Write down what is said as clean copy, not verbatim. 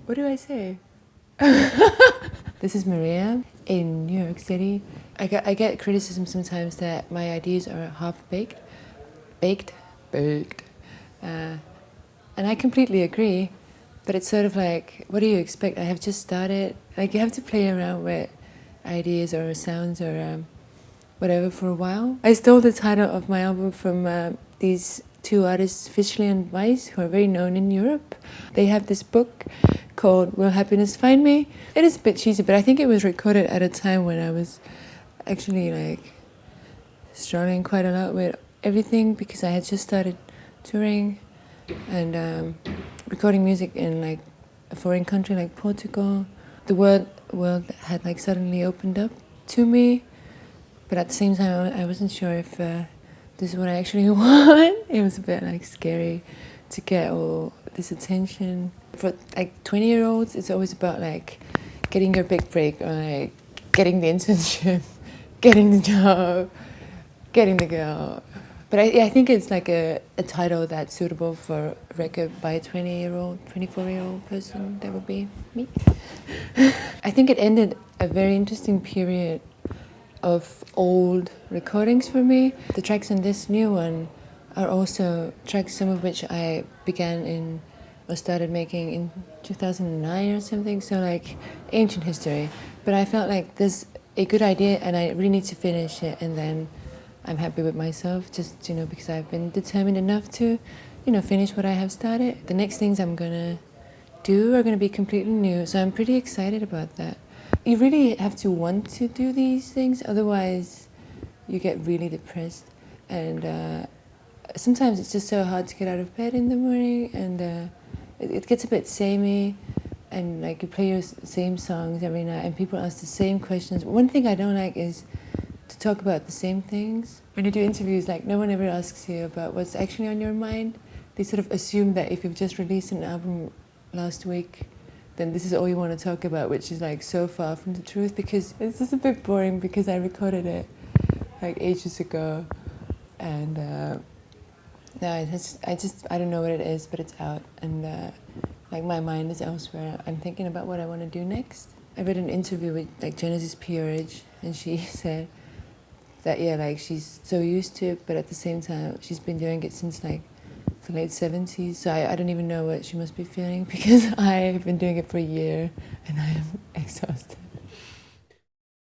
What do I say? This is Maria in New York City. I get criticism sometimes that my ideas are half-baked. Baked? Baked. And I completely agree. But it's sort of like, what do you expect? I have just started. Like, you have to play around with ideas or sounds or whatever for a while. I stole the title of my album from these two artists, Fishley and Weiss, who are very known in Europe. They have this book called Will Happiness Find Me? It is a bit cheesy, but I think it was recorded at a time when I was actually like struggling quite a lot with everything because I had just started touring and recording music in like a foreign country like Portugal. The world had like suddenly opened up to me, but at the same time I wasn't sure if this is what I actually want. It was a bit like scary to get all this attention. For like 20-year-olds, it's always about like getting your big break or like getting the internship, getting the job, getting the girl. But I think it's like a title that's suitable for a record by a 20-year-old, 24-year-old person. That would be me. I think it ended a very interesting period of old recordings for me. The tracks in this new one are also tracks, some of which I began in or started making in 2009 or something, so like ancient history. But I felt like there's a good idea and I really need to finish it, and then I'm happy with myself, just, you know, because I've been determined enough to, you know, finish what I have started. The next things I'm gonna do are gonna be completely new, so I'm pretty excited about that. You really have to want to do these things, otherwise you get really depressed. And sometimes it's just so hard to get out of bed in the morning, and it gets a bit samey, and like you play your same songs every night and people ask the same questions. One thing I don't like is to talk about the same things. When you do interviews, like no one ever asks you about what's actually on your mind. They sort of assume that if you've just released an album last week, then this is all you want to talk about, which is like so far from the truth, because it's just a bit boring because I recorded it like ages ago, and no, I don't know what it is, but it's out, and like my mind is elsewhere. I'm thinking about what I want to do next. I read an interview with like Genesis Peerage, and she said that like she's so used to it, but at the same time she's been doing it since like the late 70s, so I don't even know what she must be feeling, because I've been doing it for a year and I am exhausted.